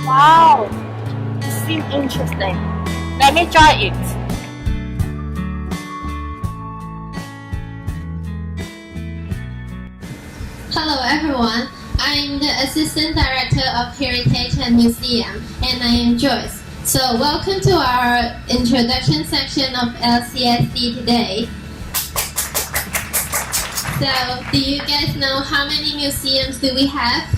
Wow, it seems interesting. Let me try it. Hello everyone, I'm the Assistant Director of Heritage and Museum and I am Joyce. So welcome to our introduction section of LCSD today. So do you guys know how many museums do we have?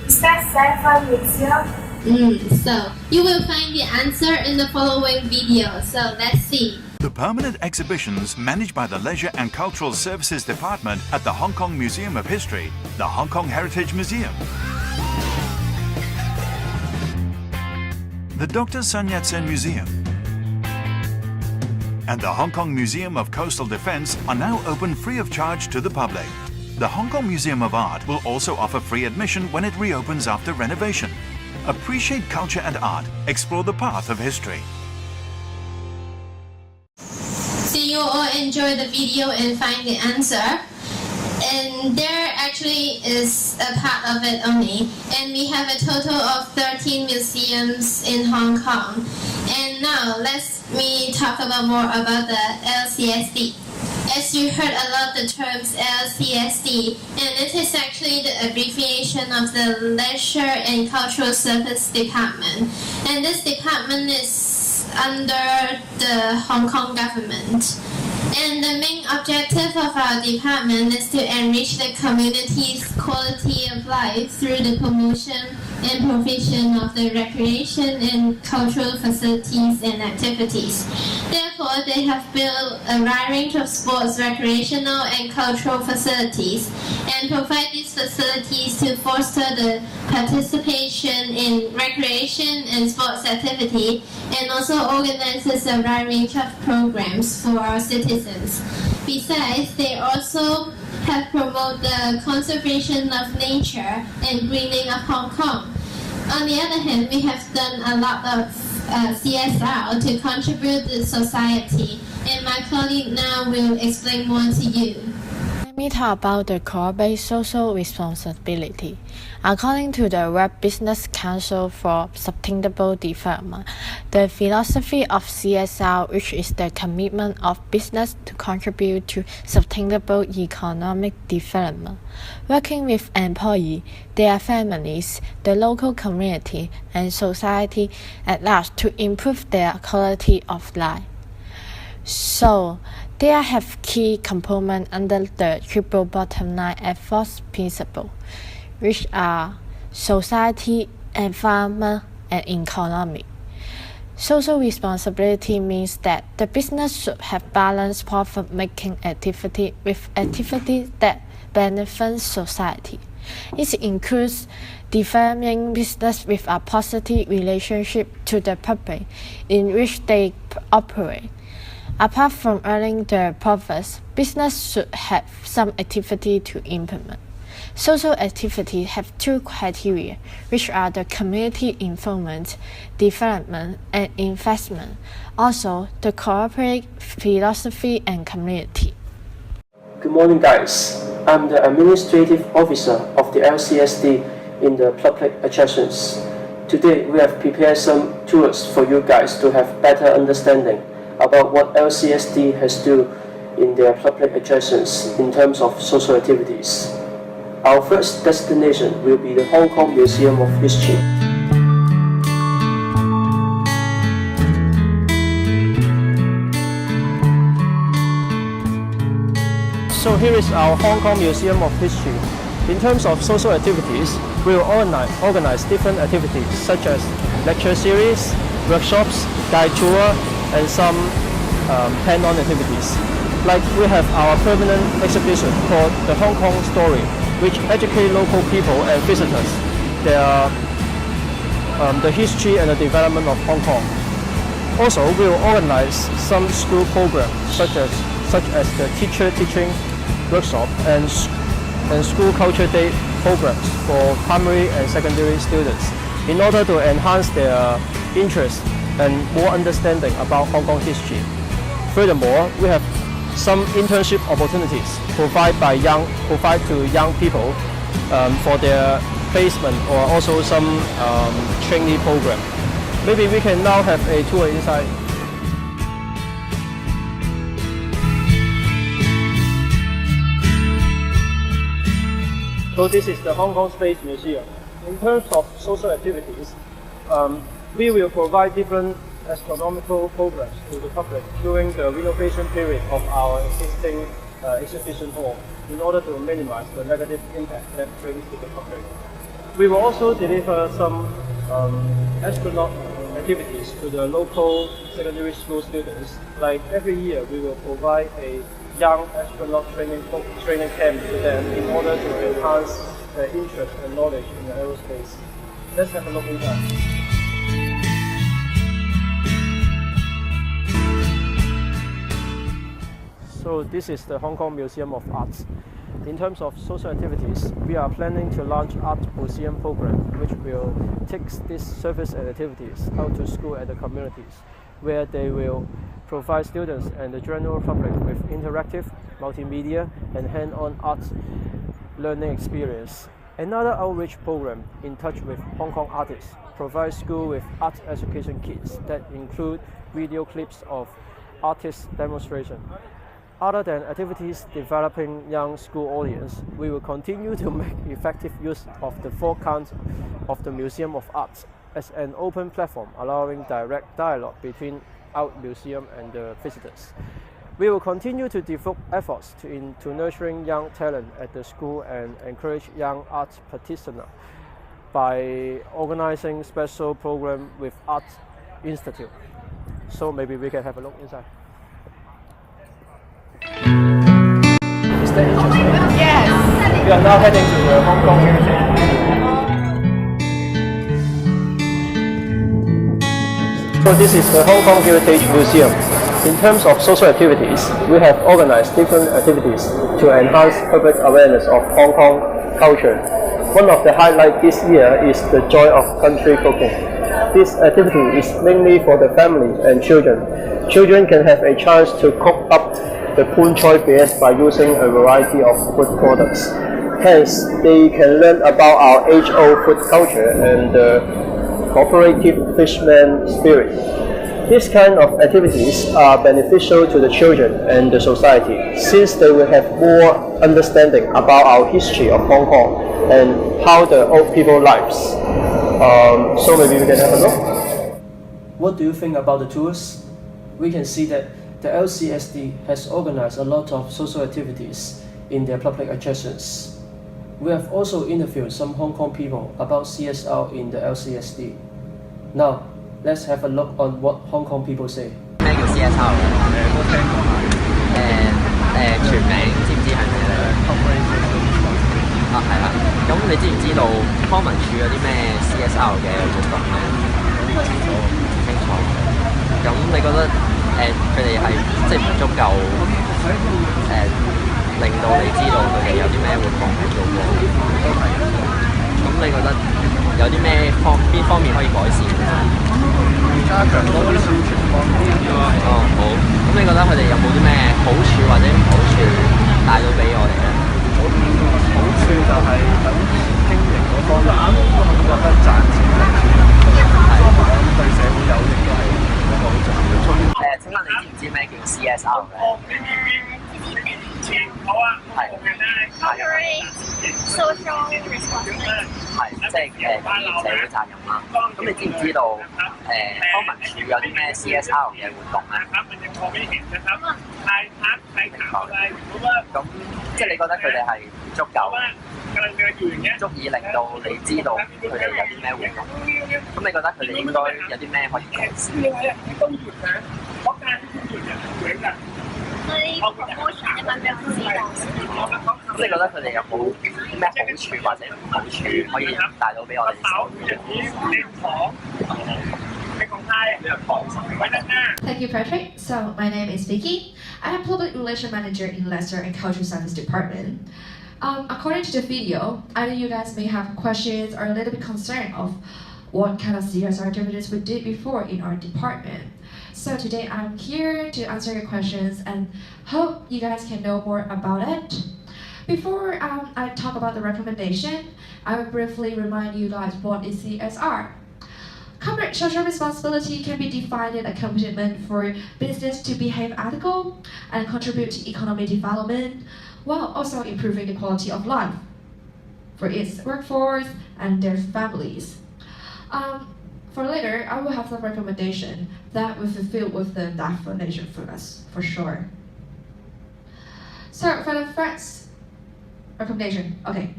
Is that 7 museums? So you will find the answer in the following video, so let's see. The permanent exhibitions managed by the Leisure and Cultural Services Department at the Hong Kong Museum of History, the Hong Kong Heritage Museum, the Dr. Sun Yat-sen Museum, and the Hong Kong Museum of Coastal Defence are now open free of charge to the public. The Hong Kong Museum of Art will also offer free admission when it reopens after renovation. Appreciate culture and art. Explore the path of history. So you all enjoy the video and find the answer. And there actually is a part of it only. And we have a total of 13 museums in Hong Kong. And now let me talk about more about the LCSD. As you heard a lot of the terms LCSD, and it is actually the abbreviation of the Leisure and Cultural Service Department. And this department is under the Hong Kong government. And the main objective of our department is to enrich the community's quality of life through the promotion and provision of the recreation and cultural facilities and activities. Therefore, they have built a wide range of sports, recreational and cultural facilities and provide these facilities to foster the participation in recreation and sports activity and also organizes a wide range of programs for our citizens. Besides, they also have promoted the conservation of nature and greening of Hong Kong. On the other hand, we have done a lot of CSR to contribute to society, and my colleague now will explain more to you. Let me talk about the corporate social responsibility. According to the World Business Council for Sustainable Development, the philosophy of CSR, which is the commitment of business to contribute to sustainable economic development, working with employees, their families, the local community, and society at large to improve their quality of life. So, there have key components under the triple bottom line efforts principle, which are society, environment, and economy. Social responsibility means that the business should have balanced profit-making activity with activities that benefit society. It includes developing business with a positive relationship to the public in which they operate. Apart from earning the profits, business should have some activity to implement. Social activities have two criteria, which are the community involvement, development, and investment. Also, the corporate philosophy and community. Good morning, guys. I'm the Administrative Officer of the LCSD in the public attractions. Today, we have prepared some tours for you guys to have better understanding about what LCSD has to do in their public attractions in terms of social activities. Our first destination will be the Hong Kong Museum of History. So here is our Hong Kong Museum of History. In terms of social activities, we will organize different activities such as lecture series, workshops, guide tour, and some hand-on activities. Like we have our permanent exhibition called the Hong Kong Story, which educates local people and visitors the history and the development of Hong Kong. Also, we will organize some school programs such as the teacher teaching workshop and school culture day programs for primary and secondary students in order to enhance their interest and more understanding about Hong Kong history. Furthermore, we have some internship opportunities provided to young people for their placement or also some trainee program. Maybe we can now have a tour inside. So this is the Hong Kong Space Museum. In terms of social activities, we will provide different astronomical programs to the public during the renovation period of our existing exhibition hall in order to minimize the negative impact that brings to the public. We will also deliver some astronaut activities to the local secondary school students. Like every year, we will provide a young astronaut training camp to them in order to enhance their interest and knowledge in aerospace. Let's have a look inside. So this is the Hong Kong Museum of Arts. In terms of social activities, we are planning to launch Art Museum program, which will take these service and activities out to school and the communities, where they will provide students and the general public with interactive, multimedia, and hand-on art learning experience. Another outreach program, In Touch with Hong Kong Artists, provides school with art education kits that include video clips of artist demonstration. Other than activities developing young school audience, we will continue to make effective use of the 4 counts of the Museum of Arts as an open platform allowing direct dialogue between our museum and the visitors. We will continue to devote efforts to nurturing young talent at the school and encourage young arts practitioners by organizing special programs with Art Institute. So maybe we can have a look inside. Is that interesting? Yes. We are now heading to the Hong Kong Heritage Museum. So this is the Hong Kong Heritage Museum. In terms of social activities, we have organized different activities to enhance public awareness of Hong Kong culture. One of the highlights this year is the Joy of Country cooking. This activity is mainly for the family and children. Children can have a chance to cook up the Poon Choi Base by using a variety of food products. Hence, they can learn about our age-old food culture and the cooperative fisherman spirit. These kind of activities are beneficial to the children and the society, since they will have more understanding about our history of Hong Kong and how the old people lives. So maybe we can have a look. What do you think about the tours? We can see that the LCSD has organized a lot of social activities in their public attractions. We have also interviewed some Hong Kong people about CSR in the LCSD. Now, let's have a look on what Hong Kong people say. 咩叫 CSR 都聽過全名知唔知係咩咧？啊，係啦。咁你知唔知道康文署有啲咩 CSR 嘅活動咧？唔清楚。咁你覺得佢哋係即係唔足夠令到你知道佢哋有啲咩活動係做過？咁你覺得有啲咩邊方面可以改善咧？加強多啲宣傳方面。哦，好。咁你覺得佢哋有冇啲咩好處或者唔好處帶到俾我哋咧？好處就係等經營嗰方面，我覺得賺錢為主，對社會有益都係一個好重要嘅。請問你知唔知咩叫 CSR 咧？好啊，係 Corporate social responsibility 係即係社會責任啦。咁你知唔知道康文署有啲咩 CSR 嘅活動咧？咁即係你覺得佢哋係足夠，足以令到你知道佢哋有啲咩活動？咁你覺得佢哋應該有啲咩可以改善？promotion 因為比較知道。咁你覺得佢哋有冇咩好處或者唔好處可以帶到俾我哋手？ Thank you, Patrick. So my name is Vicky. I am Public Relations Manager in Leisure and Cultural Service Department. According to the video, either you guys may have questions or a little bit concerned of what kind of CSR activities we did before in our department. So today I'm here to answer your questions and hope you guys can know more about it. Before I talk about the recommendation, I will briefly remind you guys what is CSR. Corporate social responsibility can be defined as a commitment for business to behave ethical and contribute to economic development, while also improving the quality of life for its workforce and their families. For later, I will have some recommendation that will fulfill with the definition for us, for sure. So for the first recommendation, okay.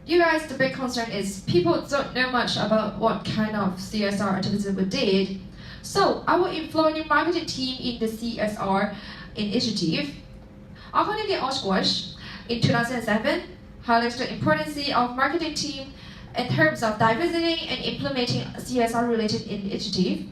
You guys, the big concern is people don't know much about what kind of CSR activities we did. So I will employ the marketing team in the CSR initiative. According to Osquash, in 2007, highlights the importance of marketing team in terms of diversity and implementing CSR-related initiative.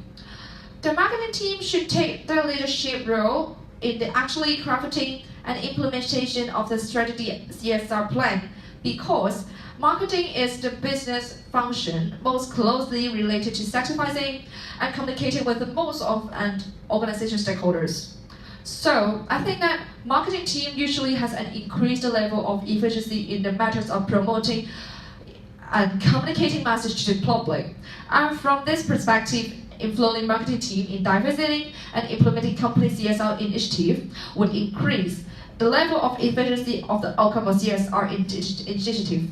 The marketing team should take the leadership role in the actually crafting and implementation of the strategy CSR plan, because marketing is the business function most closely related to sacrificing and communicating with the most of and organization stakeholders. So I think that marketing team usually has an increased level of efficiency in the matters of promoting and communicating message to the public. And from this perspective, employing marketing team in diversity and implementing company CSR initiative would increase the level of efficiency of the outcome of CSR initiative.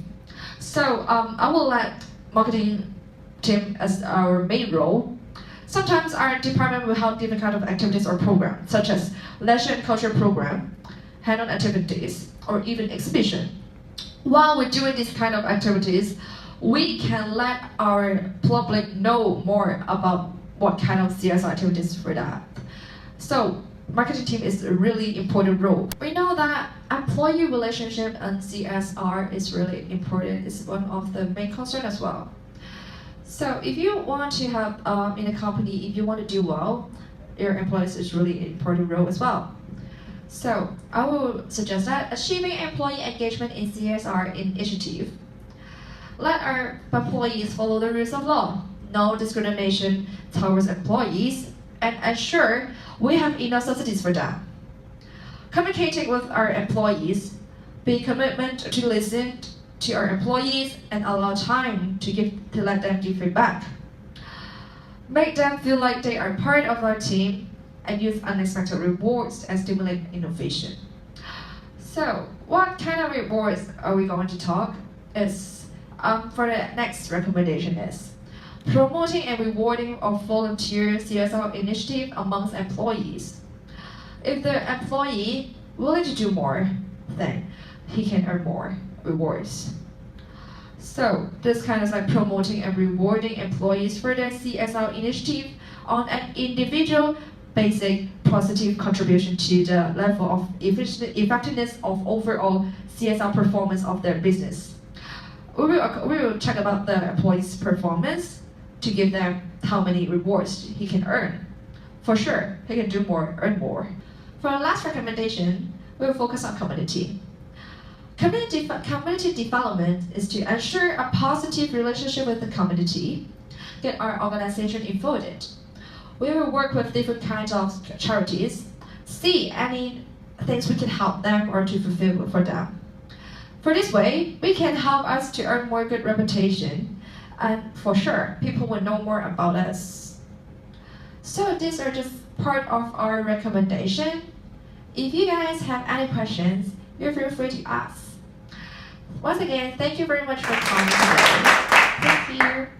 So I will let marketing team as our main role. Sometimes our department will have different kind of activities or programs, such as leisure and culture program, hand-on activities, or even exhibition. While we're doing these kind of activities, we can let our public know more about what kind of CSR activities for that. So marketing team is a really important role. We know that employee relationship and CSR is really important. It's one of the main concern as well. So if you want to have in a company, if you want to do well, your employees is really an important role as well. So I will suggest that achieving employee engagement in CSR initiative. Let our employees follow the rules of law, no discrimination towards employees, and ensure we have enough subsidies for them. Communicating with our employees, be commitment to listen to our employees and allow time to let them give feedback. Make them feel like they are part of our team and use unexpected rewards and stimulate innovation. So what kind of rewards are we going to talk? For the next recommendation is promoting and rewarding of volunteer CSR initiative amongst employees. If the employee willing to do more, then he can earn more rewards. So this kind of like promoting and rewarding employees for their CSR initiative on an individual basic positive contribution to the level of effectiveness of overall CSR performance of their business. We will check about the employee's performance to give them how many rewards he can earn. For sure, he can do more, earn more. For our last recommendation, we will focus on community. Community development is to ensure a positive relationship with the community, get our organization involved. We will work with different kinds of charities, see any things we can help them or to fulfill for them. For this way, we can help us to earn more good reputation, and for sure, people will know more about us. So these are just part of our recommendation. If you guys have any questions, you feel free to ask. Once again, thank you very much for coming today. Thank you.